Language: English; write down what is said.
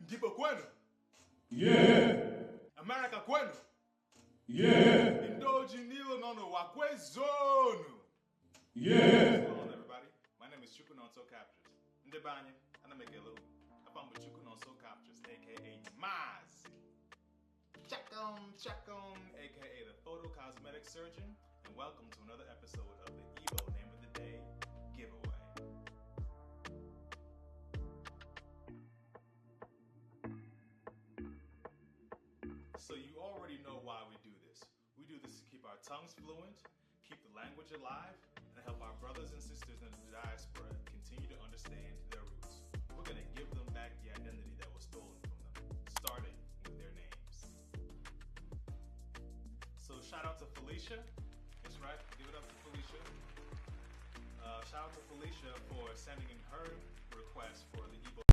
Ndipo kwenu. Yeah. America kwenu. Yeah. Indoji nilo nono wakwezonu. Yeah. What's going on, everybody? My name is Chukwunonso Captures. Ndebanye, Anamekelu. Apamba Chukwunonso Captures, aka Maz. Chakon, aka the Photo Cosmetic Surgeon, and welcome to another episode of the Evo Name of the Day giveaway. So you already know why we do this. We do this to keep our tongues fluent, keep the language alive, and help our brothers and sisters in the diaspora continue to understand their roots. We're going to give them back the identity that was stolen from them, starting with their names. So shout out to Felicia. That's right, give it up to Felicia. Shout out to Felicia for sending in her request for the Evo